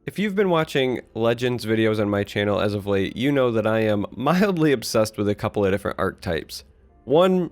If you've been watching Legends videos on my channel as of late, you know that I am mildly obsessed with a couple of different archetypes. One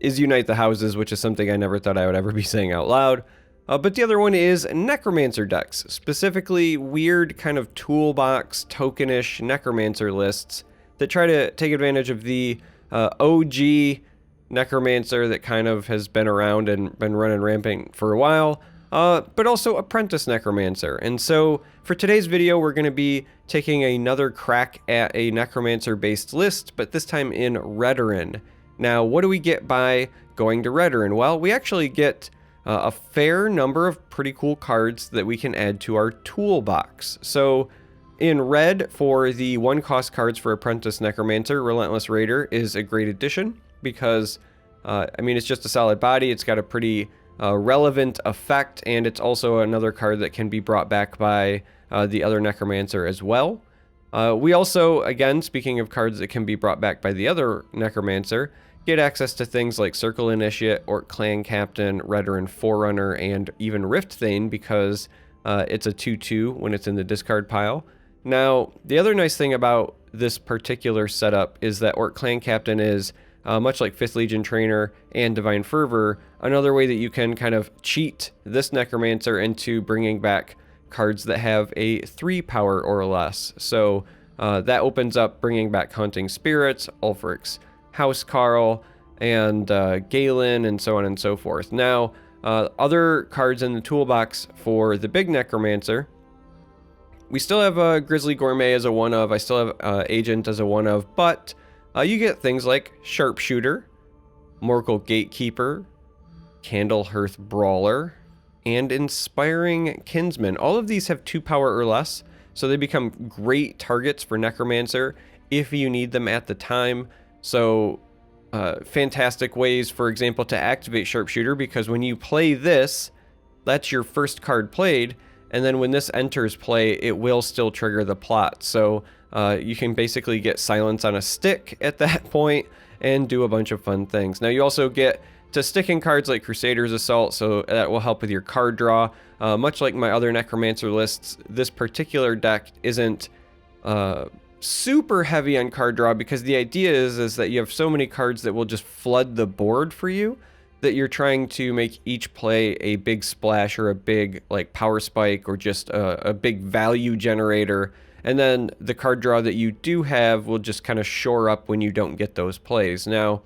is Unite the Houses, which is something I never thought I would ever be saying out loud. But the other one is Necromancer decks, specifically weird kind of toolbox, tokenish Necromancer lists that try to take advantage of the OG Necromancer that kind of has been around and been running rampant for a while. But also Apprentice Necromancer. And so for today's video, we're going to be taking another crack at a Necromancer-based list, but this time in Redoran. Now, what do we get by going to Redoran? Well, we actually get a fair number of pretty cool cards that we can add to our toolbox. So in red, for the 1-cost cards for Apprentice Necromancer, Relentless Raider is a great addition because, I mean, it's just a solid body. It's got a pretty relevant effect, and it's also another card that can be brought back by the other Necromancer as well. We also, again, speaking of cards that can be brought back by the other Necromancer, get access to things like Circle Initiate, Orc Clan Captain, Redoran Forerunner, and even Rift Thane because it's a 2/2 when it's in the discard pile. Now, the other nice thing about this particular setup is that Orc Clan Captain is much like 5th Legion Trainer and Divine Fervor, another way that you can kind of cheat this Necromancer into bringing back cards that have a 3 power or less. So that opens up bringing back Hunting Spirits, Ulfric's Housecarl, and Galen, and so on and so forth. Now, other cards in the toolbox for the big Necromancer, we still have Grizzly Gourmet as a 1-of, I still have Agent as a 1-of, but you get things like Sharpshooter, Morgul Gatekeeper, Candle Hearth Brawler, and Inspiring Kinsman. All of these have 2 power or less, so they become great targets for Necromancer if you need them at the time. So fantastic ways, for example, to activate Sharpshooter, because when you play this, that's your first card played, and then when this enters play, it will still trigger the plot. So you can basically get Silence on a Stick at that point and do a bunch of fun things. Now, you also get to stick in cards like Crusader's Assault, so that will help with your card draw. Much like my other Necromancer lists, this particular deck isn't super heavy on card draw because the idea is that you have so many cards that will just flood the board for you that you're trying to make each play a big splash or a big like power spike or just a big value generator. And then the card draw that you do have will just kind of shore up when you don't get those plays. Now,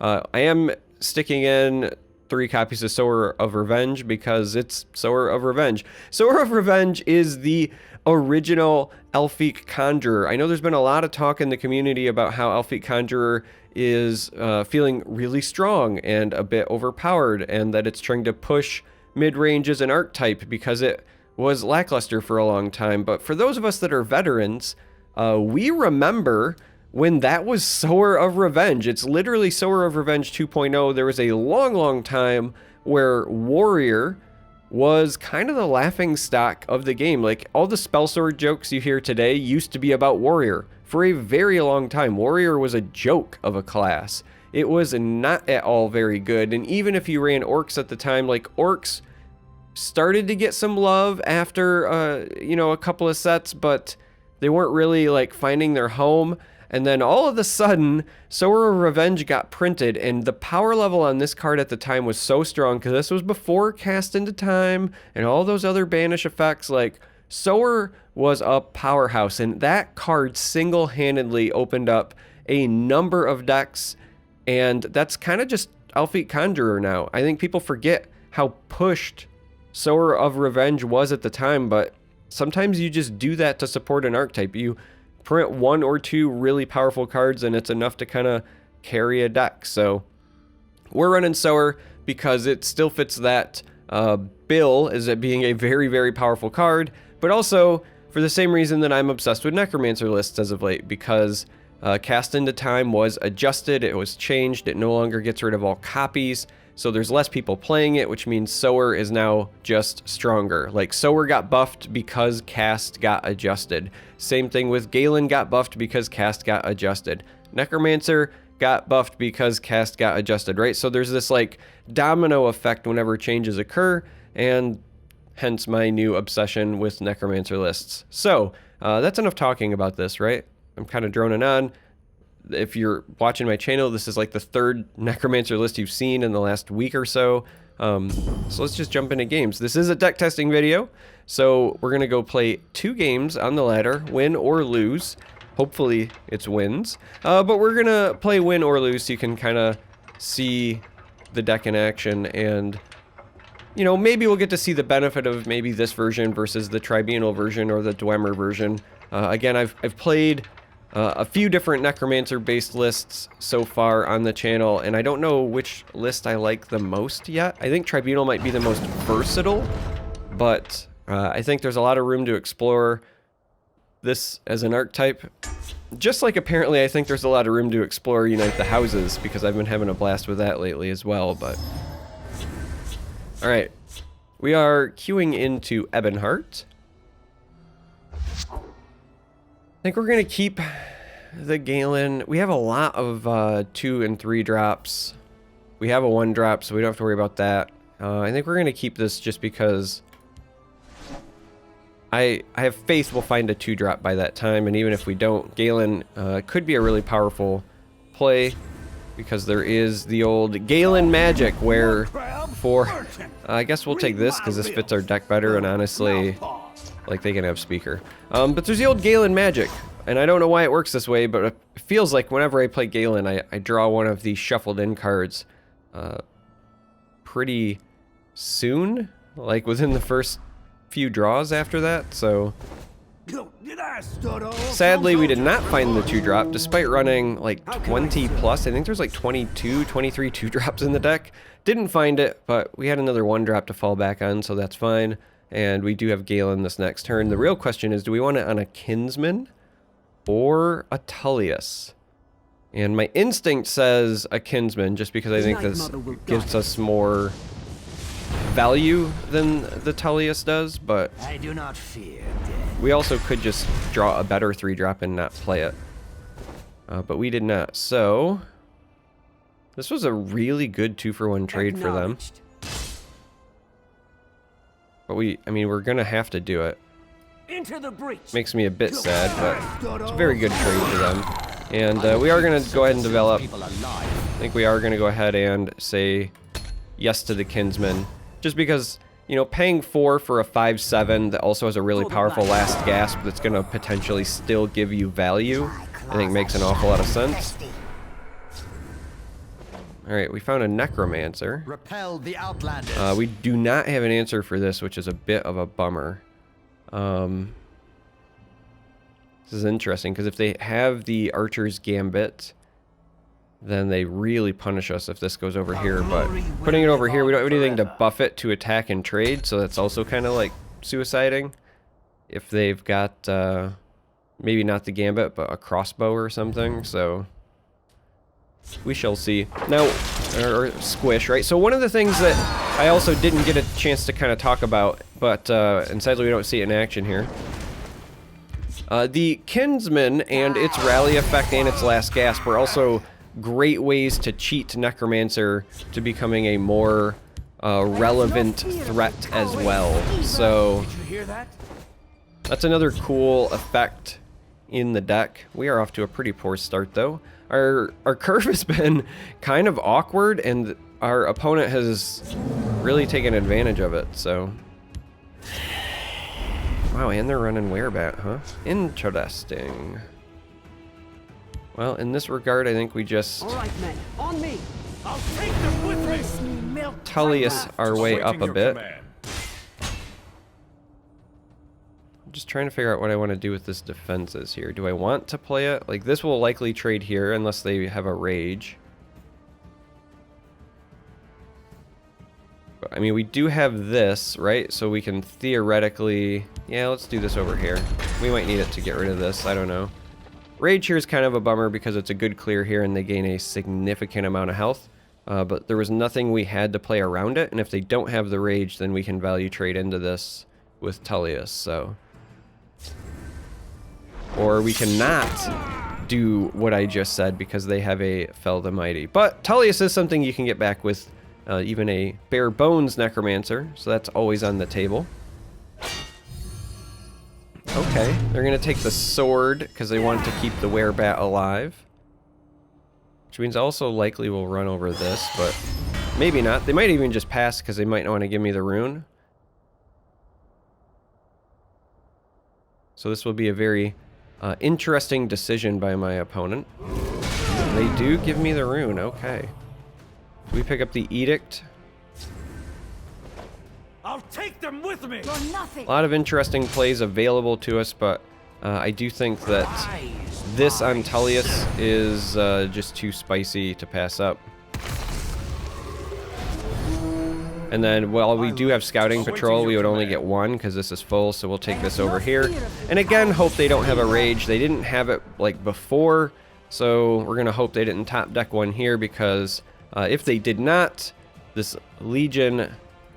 I am sticking in 3 copies of Sower of Revenge because it's Sower of Revenge. Sower of Revenge is the original Elfic Conjurer. I know there's been a lot of talk in the community about how Elfic Conjurer is feeling really strong and a bit overpowered, and that it's trying to push mid-range as an archetype because it was lackluster for a long time. But for those of us that are veterans, we remember when that was Sower of Revenge. It's literally Sower of Revenge 2.0. There was a long time where Warrior was kind of the laughing stock of the game. Like, all the spell sword jokes you hear today used to be about Warrior. For a very long time, Warrior was a joke of a class. It was not at all very good, and even if you ran Orcs at the time, like, Orcs started to get some love after, you know, a couple of sets, but they weren't really, like, finding their home. And then all of a sudden, Sower of Revenge got printed, and the power level on this card at the time was so strong, because this was before Cast into Time and all those other banish effects. Like, Sower was a powerhouse, and that card single-handedly opened up a number of decks, and that's kind of just Elfic Conjurer now. I think people forget how pushed Sower of Revenge was at the time, but sometimes you just do that to support an archetype. You print 1 or 2 really powerful cards, and it's enough to kind of carry a deck. So we're running Sower because it still fits that bill as it being a very powerful card, but also for the same reason that I'm obsessed with Necromancer lists as of late, because Cast into Time was adjusted, it was changed, it no longer gets rid of all copies, so there's less people playing it, which means Sower is now just stronger. Like, Sower got buffed because Cast got adjusted. Same thing with Galen got buffed because Cast got adjusted. Necromancer got buffed because Cast got adjusted, right? So there's this like domino effect whenever changes occur, and hence my new obsession with Necromancer lists. So, that's enough talking about this, right? I'm kind of droning on. If you're watching my channel, this is like the third Necromancer list you've seen in the last week or so. So let's just jump into games. This is a deck testing video, so we're gonna go play 2 games on the ladder, win or lose. Hopefully it's wins, but we're gonna play win or lose so you can kind of see the deck in action, and you know, maybe we'll get to see the benefit of maybe this version versus the Tribunal version or the Dwemer version. Again, I've played a few different Necromancer-based lists so far on the channel, and I don't know which list I like the most yet. I think Tribunal might be the most versatile, but I think there's a lot of room to explore this as an archetype. Just like apparently I think there's a lot of room to explore Unite the Houses, because I've been having a blast with that lately as well, but... Alright, we are queuing into Ebonheart. I think we're going to keep the Galen. We have a lot of 2 and 3 drops. We have a 1 drop, so we don't have to worry about that. I think we're going to keep this just because I have faith we'll find a 2 drop by that time, and even if we don't, Galen could be a really powerful play, because there is the old Galen magic where for... I guess we'll take this because this fits our deck better, and honestly... like they can have speaker. But there's the old Galen magic, and I don't know why it works this way, but it feels like whenever I play Galen, I draw one of these shuffled in cards pretty soon, like within the first few draws after that, so... Sadly, we did not find the 2 drop, despite running like 20 plus. I think there's like 22, 23 2 drops in the deck. Didn't find it, but we had another 1 drop to fall back on, so that's fine. And we do have Galen this next turn. The real question is, do we want it on a Kinsman or a Tullius? And my instinct says a Kinsman, just because I think this gives us more value than the Tullius does, but I do not fear we also could just draw a better 3 drop and not play it. But we did not, so this was a really good 2-for-1 trade for them. But I mean, we're gonna have to do it. Into the breach. Makes me a bit sad, but it's a very good trade for them. And we are gonna go ahead and develop. I think we are gonna go ahead and say yes to the Kinsman, just because, you know, paying 4 for a 5/7 that also has a really powerful last gasp that's gonna potentially still give you value, I think makes an awful lot of sense. Alright, we found a Necromancer. Repel the outlanders. We do not have an answer for this, which is a bit of a bummer. This is interesting, because if they have the Archer's Gambit, then they really punish us if this goes over here. But putting it over here, we don't have anything to buff it to attack and trade, so that's also kind of like suiciding. If they've got, maybe not the Gambit, but a crossbow or something, so... we shall see. Now, or squish, right? So one of the things that I also didn't get a chance to kind of talk about, but, and sadly we don't see it in action here. The Kinsman and its rally effect and its last gasp were also great ways to cheat Necromancer to becoming a more relevant threat as well. So, that's another cool effect in the deck. We are off to a pretty poor start though. Our curve has been kind of awkward, and our opponent has really taken advantage of it, so... Wow, and they're running Werebat, huh? Interesting. Well, in this regard, I think we just... Alright, men, on me! I'll take them with me! Tullius our way up a bit. Just trying to figure out what I want to do with this defenses here. Do I want to play it? Like, this will likely trade here unless they have a rage. But, I mean, we do have this, right? So we can theoretically... yeah, let's do this over here. We might need it to get rid of this. I don't know. Rage here is kind of a bummer because it's a good clear here and they gain a significant amount of health. But there was nothing we had to play around it. And if they don't have the rage, then we can value trade into this with Tullius, so... or we cannot do what I just said because they have a Fell the Mighty. But Tullius is something you can get back with even a bare bones Necromancer, so that's always on the table. Okay, they're gonna take the sword because they want to keep the werebat alive. Which means also likely we'll run over this, but maybe not. They might even just pass because they might not want to give me the rune. So this will be a very interesting decision by my opponent. They do give me the rune, okay. We pick up the edict. I'll take them with me. You're nothing. A lot of interesting plays available to us, but I do think that this on Tullius is just too spicy to pass up. And then, while we do have scouting patrol, we would only get one because this is full, so we'll take this over here. And again, hope they don't have a rage. They didn't have it like before, so we're gonna hope they didn't top deck one here because if they did not, this Legion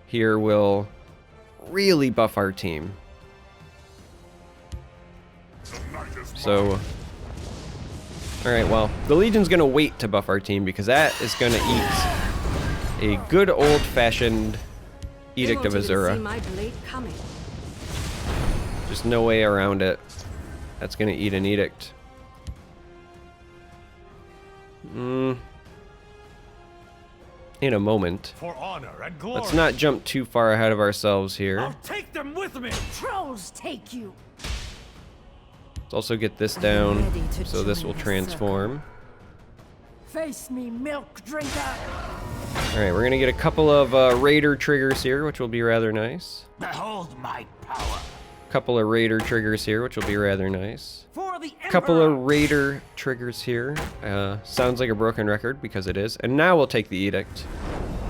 here will really buff our team. So, alright, well, the Legion's gonna wait to buff our team because that is gonna eat a good old-fashioned Edict of Azura. Just no way around it. That's gonna eat an Edict. In a moment. For honor and glory. Let's not jump too far ahead of ourselves here. I'll take them with me. Trolls take you. Let's also get this down, so this will transform. Face me, milk drinker. Alright, we're gonna get a couple of Raider triggers here, which will be rather nice. Behold my power. Couple of Raider triggers here, which will be rather nice. For the Couple Emperor. of Raider triggers here. Sounds like a broken record, because it is. And now we'll take the Edict,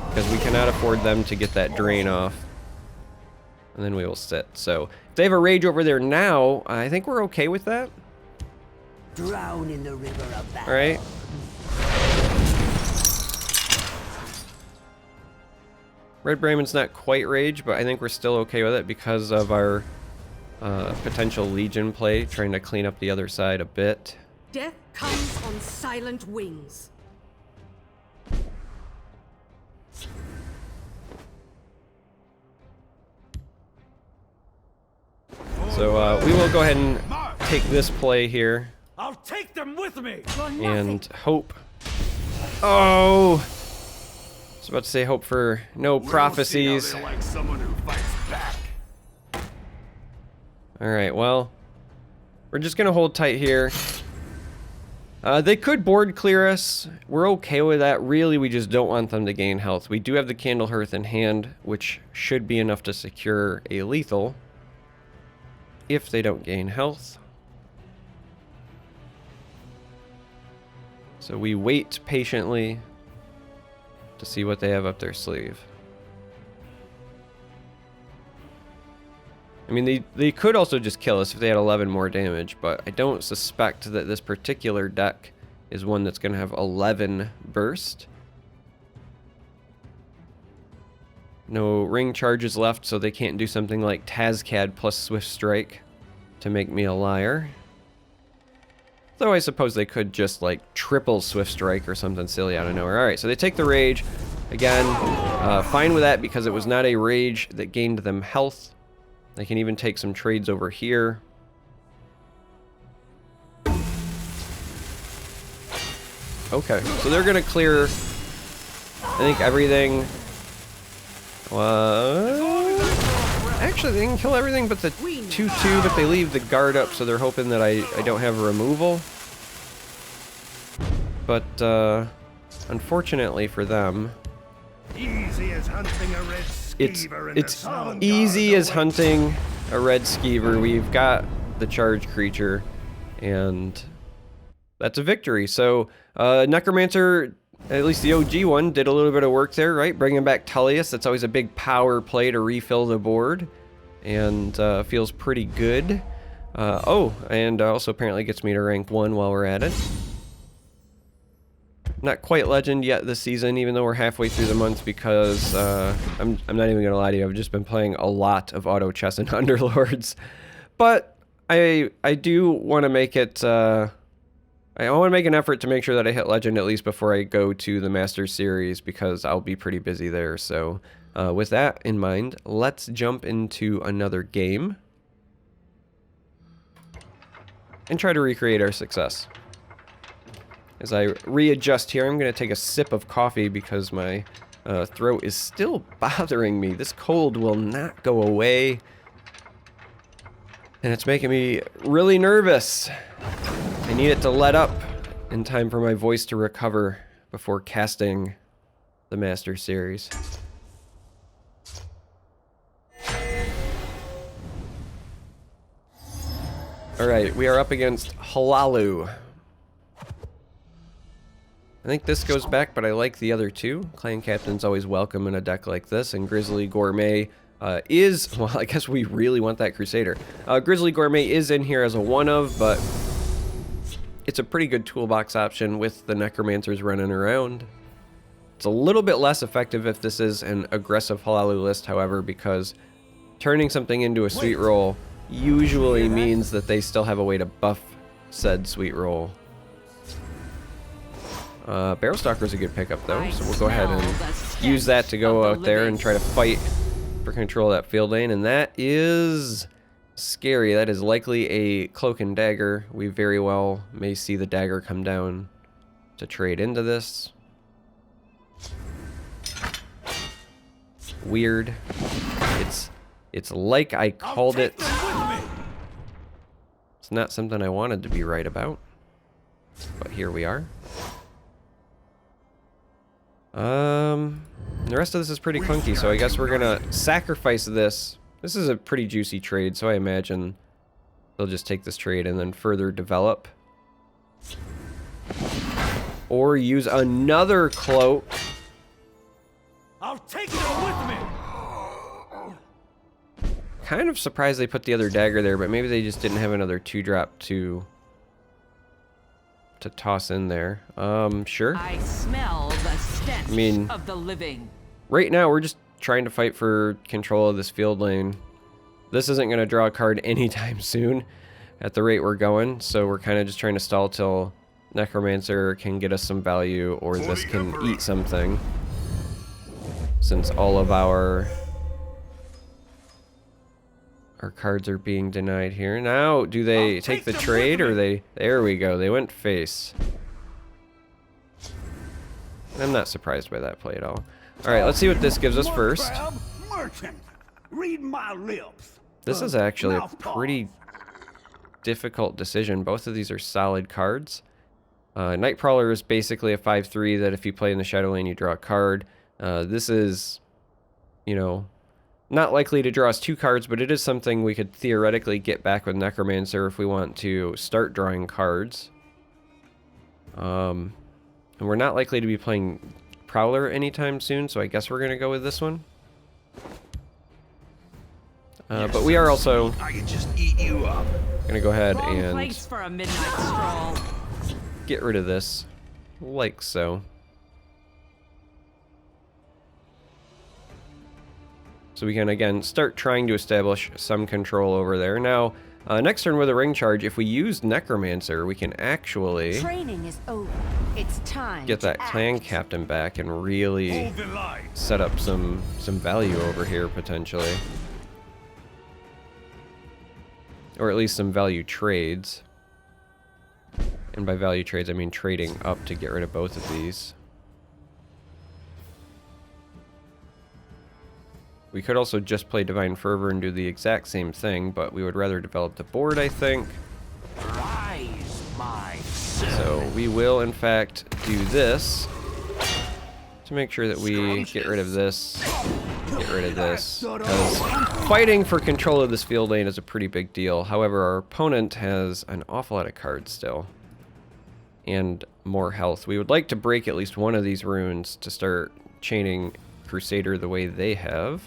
because we cannot afford them to get that drain off. And then we will sit. So, if they have a rage over there now, I think we're okay with that. Drown in the river of battle. Alright. Red Brahmin's not quite rage, but I think we're still okay with it because of our potential Legion play, trying to clean up the other side a bit. Death comes on silent wings. So we will go ahead and take this play here I'll take them with me. and hope. Oh! I was about to say hope for no prophecies. Like someone who fights back. Alright, well, we're just gonna hold tight here. They could board clear us. We're okay with that. Really, we just don't want them to gain health. We do have the Candle Hearth in hand, which should be enough to secure a lethal if they don't gain health. So we wait patiently to see what they have up their sleeve. I mean, they could also just kill us if they had 11 more damage, but I don't suspect that this particular deck is one that's going to have 11 burst. No ring charges left, so they can't do something like Tazcad plus Swift Strike to make me a liar. Though I suppose they could just like triple Swift Strike or something silly out of nowhere. Alright, so they take the Rage. Again, fine with that because it was not a Rage that gained them health. They can even take some trades over here. Okay, so they're gonna clear, I think, everything. Actually, they can kill everything but the 2/2, but they leave the guard up, so they're hoping that I don't have a removal. But, unfortunately for them, Easy as hunting a red skeever it's easy as hunting a red skeever. We've got the charge creature, and that's a victory. So, Necromancer, at least the OG one, did a little bit of work there, right? Bringing back Tullius. That's always a big power play to refill the board, and feels pretty good. And also apparently gets me to rank 1 while we're at it. Not quite legend yet this season, even though we're halfway through the month, because I'm not even gonna lie to you, I've just been playing a lot of auto chess and Underlords. But I do want to make it. I want to make an effort to make sure that I hit legend at least before I go to the Masters series, because I'll be pretty busy there. So with that in mind, let's jump into another game. and try to recreate our success. As I readjust here, I'm going to take a sip of coffee because my throat is still bothering me. This cold will not go away, and it's making me really nervous. I need it to let up in time for my voice to recover before casting the Master Series. Alright, we are up against Halalu. I think this goes back, but I like the other two. Clan Captain's always welcome in a deck like this, and Grizzly Gourmet is... Well, I guess we really want that Crusader. Grizzly Gourmet is in here as a one-of, but it's a pretty good toolbox option with the Necromancers running around. It's a little bit less effective if this is an aggressive Halalu list, however, because turning something into a sweet roll usually means that they still have a way to buff said sweet roll. Barrel Stalker's a good pickup though, so we'll go ahead and use that to go out there and try to fight for control of that field lane, and that is scary. That is likely a Cloak and Dagger. We very well may see the dagger come down to trade into this. Weird. It's like I called it. It's not something I wanted to be right about, but here we are. The rest of this is pretty clunky, so I guess we're gonna sacrifice this. This is a pretty juicy trade, so I imagine they'll just take this trade and then further develop. Or use another cloak. I'll take them with me. Kind of surprised they put the other dagger there, but maybe they just didn't have another 2-drop to toss in there. Sure. I smell the stench of the living. Right now we're just trying to fight for control of this field lane. This isn't going to draw a card anytime soon at the rate we're going, so we're kind of just trying to stall till Necromancer can get us some value, or this can eat something, since all of our cards are being denied here. Now, do they take the trade, or they... There we go, they went face. I'm not surprised by that play at all. Alright, let's see what this gives us first. Read my lips. This is actually a pretty difficult decision. Both of these are solid cards. Nightcrawler is basically a 5/3 that if you play in the Shadow Lane, you draw a card. This is, you know, not likely to draw us 2 cards, but it is something we could theoretically get back with Necromancer if we want to start drawing cards. And we're not likely to be playing Prowler anytime soon, so I guess we're going to go with this one. But we are also I can just eat you up. going to go ahead Wrong and place for a midnight stroll. get rid of this, like so. So we can, again, start trying to establish some control over there. Now, next turn with a ring charge, if we use Necromancer, we can actually Training is over. It's time get that to clan act. captain back and really Hold the line. set up some value over here, potentially. Or at least some value trades. And by value trades, I mean trading up to get rid of both of these. We could also just play Divine Fervor and do the exact same thing, but we would rather develop the board, I think. Rise, my son. So we will, in fact, do this to make sure that we get rid of this, get rid of this, because fighting for control of this field lane is a pretty big deal. However, our opponent has an awful lot of cards still, and more health. We would like to break at least one of these runes to start chaining Crusader the way they have.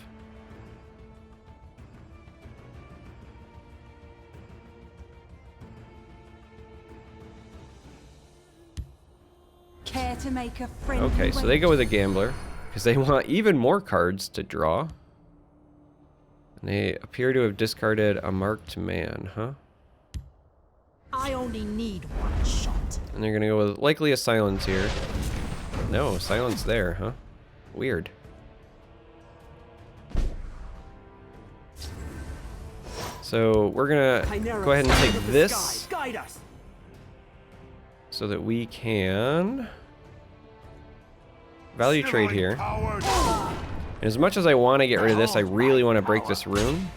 Care to make a friend? Okay, so they go with a Gambler, because they want even more cards to draw. And they appear to have discarded a Marked Man, huh? I only need one shot. And they're gonna go with likely a Silence here. No, Silence there, huh? Weird. So we're gonna go ahead and take this Guide us. so that we can value trade here. And as much as I want to get rid of this, I really want to break this rune,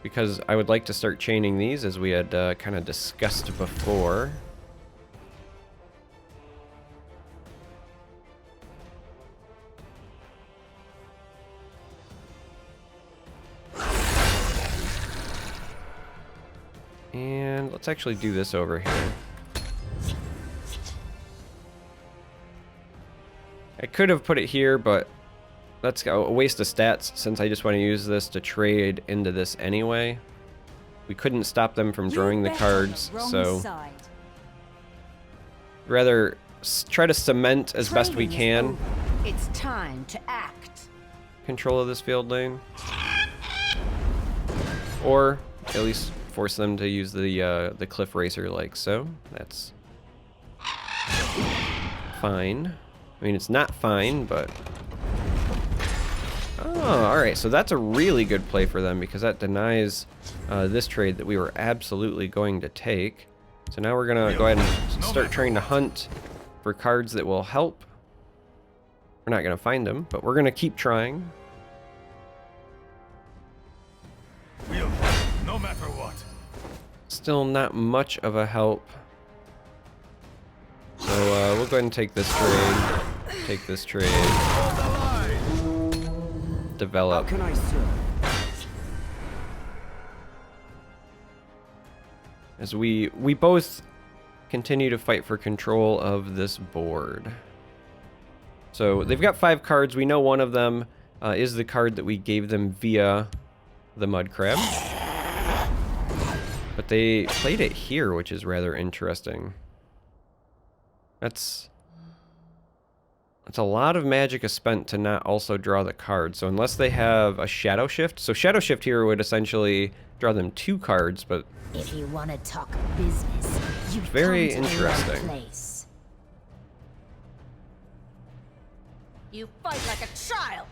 because I would like to start chaining these as we had kind of discussed before. And let's actually do this over here. I could have put it here, but that's a waste of stats since I just want to use this to trade into this anyway. We couldn't stop them from drawing the cards, so rather try to cement as best we can It's time to act. control of this field lane, or at least force them to use the cliff racer like so. That's fine. I mean, it's not fine, but oh, all right. So that's a really good play for them because that denies this trade that we were absolutely going to take. So now we're gonna go ahead and start trying to hunt for cards that will help. We're not gonna find them, but we're gonna keep trying. No matter what. Still not much of a help. So we'll go ahead and take this trade. Take this trade. Develop. How can I serve? As we both continue to fight for control of this board. So they've got 5 cards. We know one of them is the card that we gave them via the mud crab. But they played it here, which is rather interesting. That's a lot of magicka spent to not also draw the card. So unless they have a Shadow Shift. So Shadow Shift here would essentially draw them 2 cards, but if you want to talk business, you very come to the right interesting. place. You fight like a child.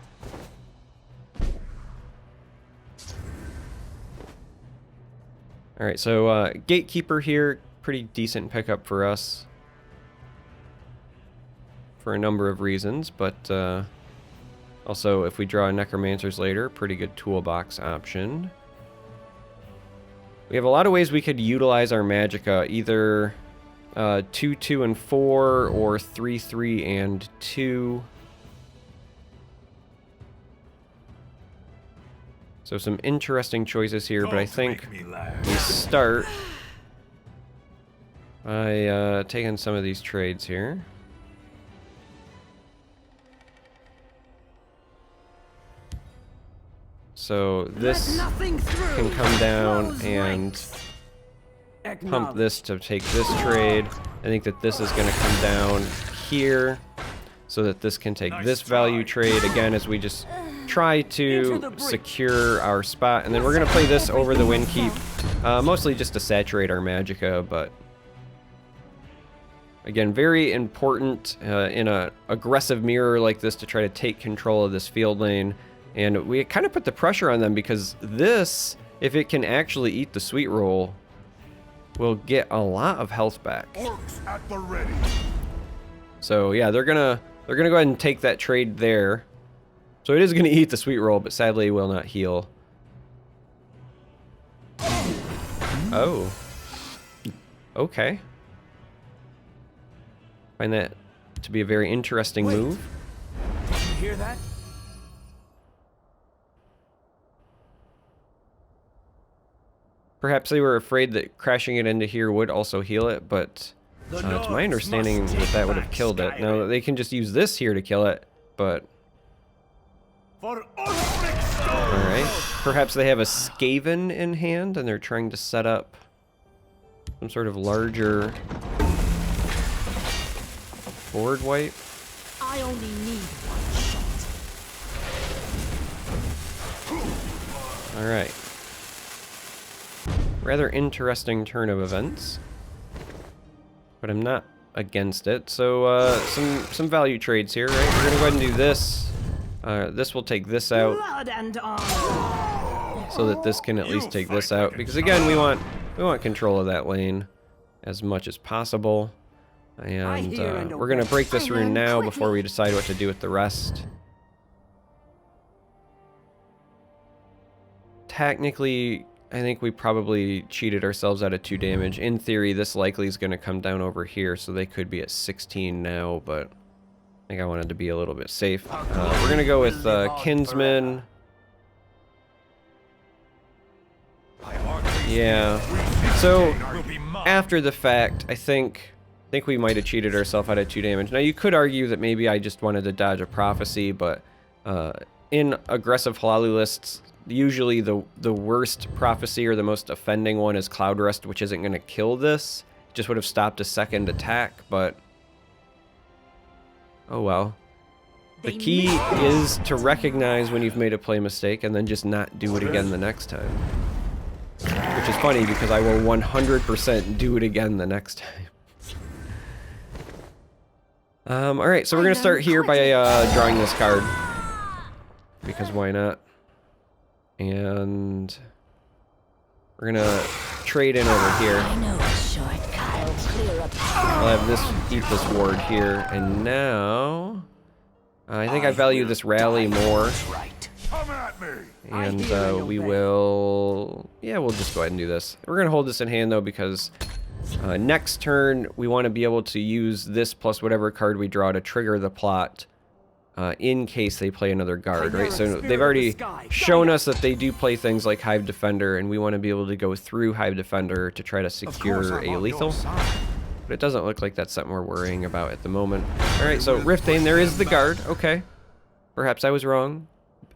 All right, so Gatekeeper here, pretty decent pickup for us for a number of reasons, but also if we draw Necromancers later, pretty good toolbox option. We have a lot of ways we could utilize our magicka, either 2, 2, and 4, or 3, 3, and 2. So some interesting choices here, but I think we start by taking some of these trades here. So this can come down and pump this to take this trade. I think that this is going to come down here so that this can take this value trade again as we just try to secure our spot. And then we're going to play this over the Windkeep, mostly just to saturate our magicka, but again, very important in an aggressive mirror like this to try to take control of this field lane. And we kind of put the pressure on them because this, if it can actually eat the sweet roll, will get a lot of health back. Orcs at the ready. So yeah, they're gonna go ahead and take that trade there. So it is gonna eat the sweet roll, but sadly will not heal. Oh. Okay. Find that to be a very interesting move. You hear that? Perhaps they were afraid that crashing it into here would also heal it, but it's my understanding that that would have killed it. Now, they can just use this here to kill it, but alright. Perhaps they have a Skaven in hand, and they're trying to set up some sort of larger board wipe. I only need one shot. Alright. Rather interesting turn of events, but I'm not against it. So some value trades here, right? We're gonna go ahead and do this. This will take this out. Blood and honor. so that this can at least take this out. Because again, we want control of that lane as much as possible. And we're gonna break this rune now before we decide what to do with the rest. Technically, I think we probably cheated ourselves out of 2 damage. In theory, this likely is going to come down over here, so they could be at 16 now, but I think I wanted to be a little bit safe. We're going to go with Kinsman. Yeah. So, after the fact, I think we might have cheated ourselves out of 2 damage. Now, you could argue that maybe I just wanted to dodge a prophecy, but in aggressive Halalu lists, usually the worst prophecy or the most offending one is Cloud Rest, which isn't going to kill this. It just would have stopped a second attack, but oh well. The key is to recognize when you've made a play mistake and then just not do it again the next time. Which is funny because I will 100% do it again the next time. Alright, so we're going to start here by drawing this card. Because why not? And we're gonna trade in over here. I know a shortcut. I'll clear up. I'll have this eat this ward here, and now I think I value this rally more. And we will, yeah, we'll just go ahead and do this. We're gonna hold this in hand though because next turn we want to be able to use this plus whatever card we draw to trigger the plot. In case they play another guard, right? So they've already shown us that they do play things like Hive Defender, and we want to be able to go through Hive Defender to try to secure a lethal. But it doesn't look like that's something we're worrying about at the moment. Alright, so Riftain, there is the guard. Okay. Perhaps I was wrong.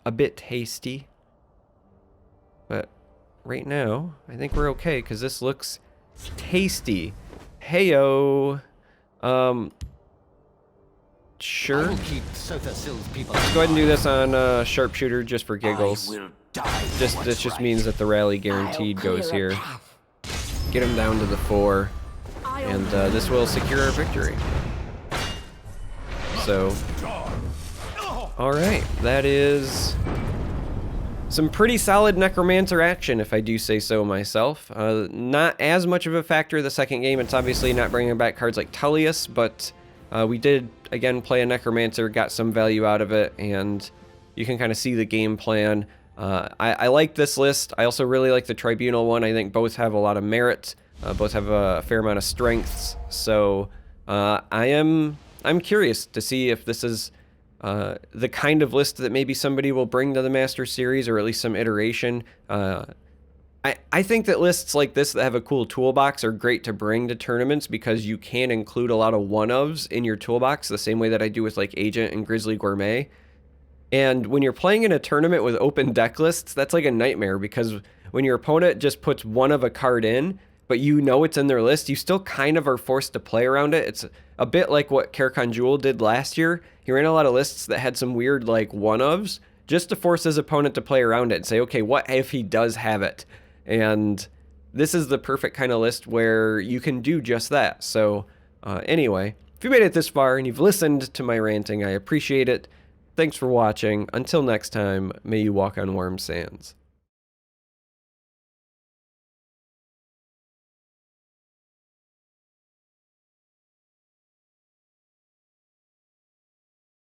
A bit hasty. But right now, I think we're okay, because this looks tasty. Heyo. Sure. Let's go ahead and do this on Sharpshooter just for giggles. This just means that the rally guaranteed goes here. Get him down to the 4. And this will secure our victory. So, alright, that is some pretty solid Necromancer action, if I do say so myself. Not as much of a factor the second game. It's obviously not bringing back cards like Tullius, but we did, again, play a Necromancer, got some value out of it, and you can kind of see the game plan. I like this list. I also really like the Tribunal one. I think both have a lot of merit. Both have a fair amount of strengths. So I'm curious to see if this is the kind of list that maybe somebody will bring to the Master Series, or at least some iteration. I think that lists like this that have a cool toolbox are great to bring to tournaments because you can include a lot of one-ofs in your toolbox the same way that I do with like Agent and Grizzly Gourmet. And when you're playing in a tournament with open deck lists, that's like a nightmare because when your opponent just puts one of a card in, but you know it's in their list, you still kind of are forced to play around it. It's a bit like what Karakhan Jewel did last year. He ran a lot of lists that had some weird like one-ofs just to force his opponent to play around it and say, okay, what if he does have it? And this is the perfect kind of list where you can do just that. So anyway, if you made it this far and you've listened to my ranting, I appreciate it. Thanks for watching. Until next time, may you walk on warm sands.